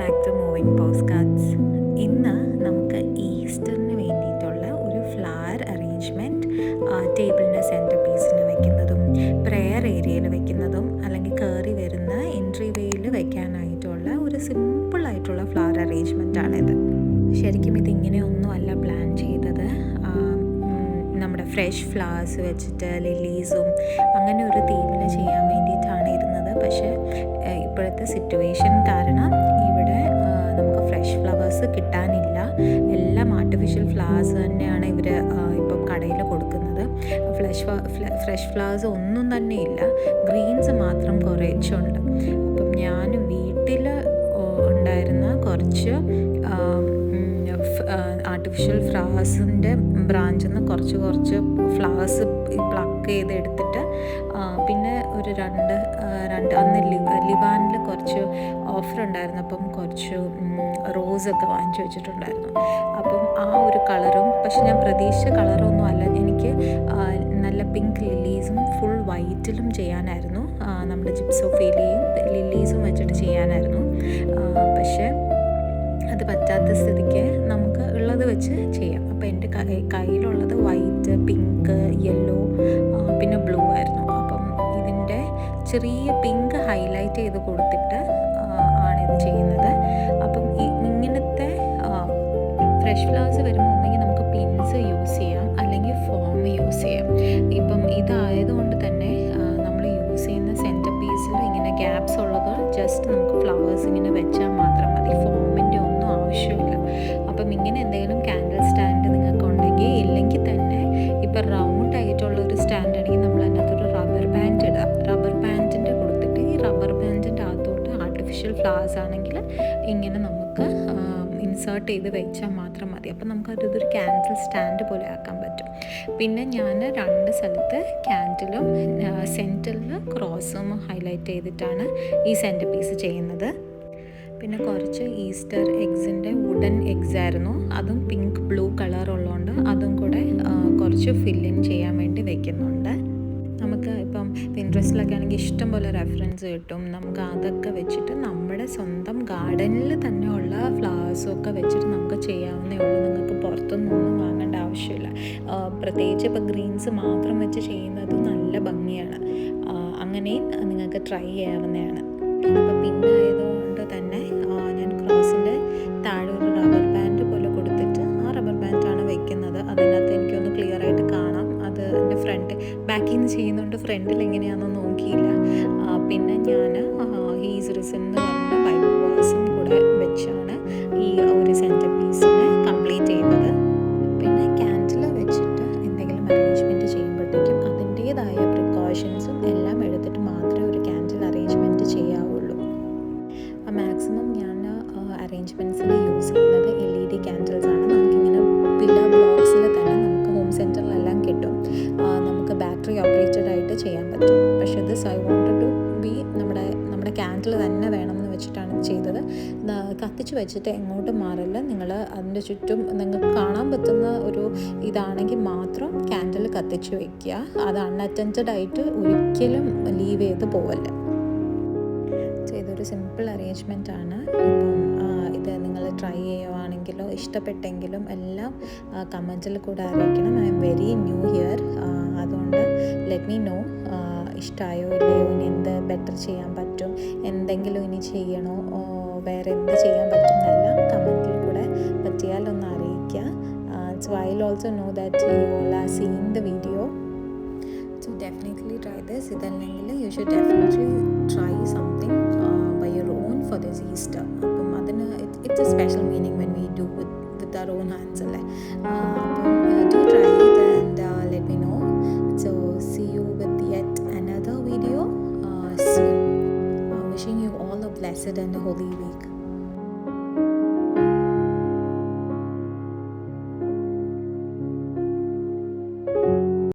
Back to moving post cards. ഇന്ന് നമുക്ക് ഈസ്റ്ററിന് വേണ്ടിയിട്ടുള്ള ഒരു ഫ്ലവർ അറേഞ്ച്മെൻറ്റ് ടേബിളിൻ്റെ സെൻറ്റർ പീസിന് വയ്ക്കുന്നതും പ്രെയർ ഏരിയയിൽ വയ്ക്കുന്നതും അല്ലെങ്കിൽ കയറി വരുന്ന എൻട്രി വേയിൽ വയ്ക്കാനായിട്ടുള്ള ഒരു സിമ്പിളായിട്ടുള്ള ഫ്ലവർ അറേഞ്ച്മെൻറ്റാണിത്. ശരിക്കും ഇതിങ്ങനെയൊന്നും അല്ല പ്ലാൻ ചെയ്തത്. നമ്മുടെ ഫ്രഷ് ഫ്ലവേഴ്സ് വെച്ചിട്ട് ലില്ലീസും അങ്ങനെ ഒരു തീമിൽ ചെയ്യാൻ വേണ്ടിയിട്ടാണ് ഇരുന്നത്. പക്ഷേ ഇപ്പോഴത്തെ സിറ്റുവേഷൻ കാരണം ഇവിടെ നമുക്ക് ഫ്രഷ് ഫ്ലവേഴ്സ് കിട്ടാനില്ല. എല്ലാം ആർട്ടിഫിഷ്യൽ ഫ്ലവേഴ്സ് തന്നെയാണ് ഇവർ ഇപ്പം കടയിൽ കൊടുക്കുന്നത്. ഫ്രഷ് ഫ്ലവേഴ്സ് ഒന്നും തന്നെ ഇല്ല, ഗ്രീൻസ് മാത്രം കുറച്ചുണ്ട്. അപ്പം ഞാൻ വീട്ടിൽ ഉണ്ടായിരുന്ന കുറച്ച് ആർട്ടിഫിഷ്യൽ ഫ്ലവേഴ്സിൻ്റെ ബ്രാഞ്ചിൽ നിന്ന് കുറച്ച് ഫ്ലവേഴ്സ് പ്ലക്ക് ചെയ്തെടുത്തിട്ട് പിന്നെ ഒരു രണ്ട് അന്ന് ലിവാനിൽ കുറച്ച് ഓഫർ ഉണ്ടായിരുന്നു. അപ്പം കുറച്ച് റോസൊക്കെ വാങ്ങിച്ചു വെച്ചിട്ടുണ്ടായിരുന്നു. അപ്പം ആ ഒരു കളറും, പക്ഷെ ഞാൻ പ്രതീക്ഷിച്ച കളറൊന്നും അല്ല. എനിക്ക് നല്ല പിങ്ക് ലില്ലീസും ഫുൾ വൈറ്റിലും ചെയ്യാനായിരുന്നു. നമ്മുടെ ജിപ്സോഫീലിയും ലില്ലീസും വെച്ചിട്ട് ചെയ്യാനായിരുന്നു. പക്ഷേ അത് പറ്റാത്ത സ്ഥിതിക്ക് നമുക്ക് ഉള്ളത് വെച്ച് ചെയ്യാം. അപ്പോൾ എൻ്റെ കയ്യിലുള്ളത് വൈറ്റ്, പിങ്ക്, യെല്ലോ പിന്നെ ബ്ലൂ ആയിരുന്നു. അപ്പം ഇതിൻ്റെ ചെറിയ പിങ്ക് ഹൈലൈറ്റ് ചെയ്ത് കൊടുത്തിട്ട് ആണിത് ചെയ്യുന്നത്. അപ്പം ഇങ്ങനത്തെ ഫ്രഷ് ഫ്ലവേഴ്സ് വരുമ്പോൾ ഒന്നെങ്കിൽ നമുക്ക് പിൻസ് യൂസ് ചെയ്യാം, അല്ലെങ്കിൽ ഫോം യൂസ് ചെയ്യാം. ഇപ്പം ഇതായതുകൊണ്ട് തന്നെ നമ്മൾ യൂസ് ചെയ്യുന്ന സെൻറ്റർ പീസിൽ ഇങ്ങനെ ഗ്യാപ്സ് ഉള്ളത് ജസ്റ്റ് നമുക്ക് ഫ്ലവേഴ്സ് ഇങ്ങനെ വെച്ചാൽ മാത്രം മതി. ഫോമിൻ്റെ ഒന്നും ആവശ്യമില്ല. അപ്പം ഇങ്ങനെ എന്തെങ്കിലും ക്യാൻഡിൽ സ്റ്റാൻഡ് നിങ്ങൾക്ക് ഉണ്ടെങ്കിൽ, ഇല്ലെങ്കിൽ തന്നെ ഇപ്പം റൗണ്ട് ആയിട്ടുള്ള ഒരു സ്റ്റാൻഡ് ആണെങ്കിൽ നമ്മൾ അതിനകത്തൊരു റബ്ബർ ബാൻഡ് ഇടാം. റബ്ബർ ബാൻഡിൻ്റെ കൊടുത്തിട്ട് ഈ റബ്ബർ ബാൻഡിൻ്റെ അകത്തോട്ട് ആർട്ടിഫിഷ്യൽ ഫ്ലവേഴ്സ് ആണെങ്കിൽ ഇങ്ങനെ നമുക്ക് ഇൻസേർട്ട് ചെയ്ത് വെച്ചാൽ മാത്രം മതി. അപ്പം നമുക്കതൊരു ക്യാൻഡിൽ സ്റ്റാൻഡ് പോലെ ആക്കാൻ പറ്റും. പിന്നെ ഞാൻ 2 സ്ഥലത്ത് ക്യാൻഡിലും സെൻറ്ററിൽ ക്രോസും ഹൈലൈറ്റ് ചെയ്തിട്ടാണ് ഈ സെൻറ്റർ പീസ് ചെയ്യുന്നത്. പിന്നെ കുറച്ച് ഈസ്റ്റർ എഗ്സിൻ്റെ വുഡൻ എഗ്സ് ആയിരുന്നു. അതും പിങ്ക് ബ്ലൂ കളർ ഉള്ളതുകൊണ്ട് അതും കൂടെ കുറച്ച് ഫില്ലിൻ ചെയ്യാൻ വേണ്ടി വെക്കുന്നുണ്ട്. നമുക്ക് ഇപ്പം പിൻട്രസ്റ്റിലൊക്കെ ആണെങ്കിൽ ഇഷ്ടം പോലെ റെഫറൻസ് കിട്ടും. നമുക്ക് അതൊക്കെ വെച്ചിട്ട് നമ്മുടെ സ്വന്തം ഗാർഡനിൽ തന്നെ ഉള്ള ഫ്ലവേഴ്സൊക്കെ വെച്ചിട്ട് നമുക്ക് ചെയ്യാവുന്നേ ഉള്ളൂ. നിങ്ങൾക്ക് പുറത്തുനിന്നൊന്നും വാങ്ങേണ്ട ആവശ്യമില്ല. പ്രത്യേകിച്ച് ഇപ്പോൾ ഗ്രീൻസ് മാത്രം വെച്ച് ചെയ്യുന്നത് നല്ല ഭംഗിയാണ്. അങ്ങനെയും നിങ്ങൾക്ക് ട്രൈ ചെയ്യാവുന്നതാണ്. അപ്പോൾ പിന്നായതുകൊണ്ട് തന്നെ ഞാൻ ക്രോസിൻ്റെ താഴെ ഒരു റബ്ബർ ബാൻഡ് പോലെ കൊടുത്തിട്ട് ആ റബ്ബർ ബാൻഡാണ് വെക്കുന്നത്. അതിനകത്ത് എനിക്കൊന്ന് ക്ലിയർ ആയിട്ട് കാണാം. അത് എൻ്റെ ബാക്കിൽ നിന്ന് ചെയ്യുന്നതുകൊണ്ട് ഫ്രണ്ടിൽ എങ്ങനെയാണെന്ന് നോക്കിയില്ല. പിന്നെ ഞാൻ ഹീസ് റിസൺ എന്ന് പറഞ്ഞ ബൈബിൾ വേഴ്സും കൂടെ വെച്ചാണ് ഈ ഒരു സെൻറ്റർ പീസിനെ കംപ്ലീറ്റ് ചെയ്തത്. പിന്നെ ക്യാൻഡിൽ വെച്ചിട്ട് എന്തെങ്കിലും അറേഞ്ച്മെൻറ്റ് ചെയ്യുമ്പോഴത്തേക്കും അതിൻ്റേതായ പ്രിക്കോഷൻസും എല്ലാം എടുത്തിട്ട് മാത്രമേ ഒരു ക്യാൻഡിൽ അറേഞ്ച്മെൻറ്റ് ചെയ്യാവുള്ളൂ. മാക്സിമം ഞാൻ അറേഞ്ച്മെൻറ്റ്സിൽ യൂസ് ചെയ്യുന്നത് LED ക്യാൻഡിൽസ് ആണ്. നമുക്കിങ്ങനെ പില്ലർ ബ്ലോക്സിൽ തന്നെ നമുക്ക് ഹോം സെൻറ്ററിലെല്ലാം കിട്ടും. നമുക്ക് ബാറ്ററി ഓപ്പറേറ്റഡ് ആയിട്ട് ചെയ്യാൻ പറ്റും. പക്ഷേ this I wanted to be നമ്മുടെ ക്യാൻഡിൽ തന്നെ വേണമെന്ന് വെച്ചിട്ടാണ് ചെയ്തത്. കത്തിച്ച് വെച്ചിട്ട് എങ്ങോട്ടും മാറില്ല. നിങ്ങൾ അതിൻ്റെ ചുറ്റും നിങ്ങൾക്ക് കാണാൻ പറ്റുന്ന ഒരു ഇതാണെങ്കിൽ മാത്രം ക്യാൻഡിൽ കത്തിച്ച് വയ്ക്കുക. അത് അൺഅറ്റൻഡഡ് ആയിട്ട് ഒരിക്കലും ലീവ് ചെയ്ത് പോവല്ല. ഇതൊരു സിമ്പിൾ അറേഞ്ച്മെൻ്റ് ആണ്. ഇപ്പം ഇത് നിങ്ങൾ ട്രൈ ചെയ്യുവാണെങ്കിലോ ഇഷ്ടപ്പെട്ടെങ്കിലും എല്ലാം കമൻറ്റിൽ കൂടെ അറിയിക്കണം. I am very new here. അതുകൊണ്ട് ലെറ്റ് മീ നോ ഇഷ്ടമായോ ഇല്ലയോ, ഇനി എന്ത് ബെറ്റർ ചെയ്യാൻ പറ്റും, എന്തെങ്കിലും ഇനി ചെയ്യണോ, വേറെ എന്ത് ചെയ്യാൻ പറ്റും എന്നെല്ലാം കമൻറ്റിൽ കൂടെ പറ്റിയാൽ ഒന്ന് അറിയിക്കുക. So I will also know that you all are seeing the video. So definitely try this. ഇതല്ലെങ്കിൽ you should definitely try something by your own for this Easter. അപ്പം അതിന് it's a special meaning when we do with our own hands അല്ലേ. അപ്പം do try it and let me know. So see you with yet another video soon. Wishing you all a blessed and a holy week.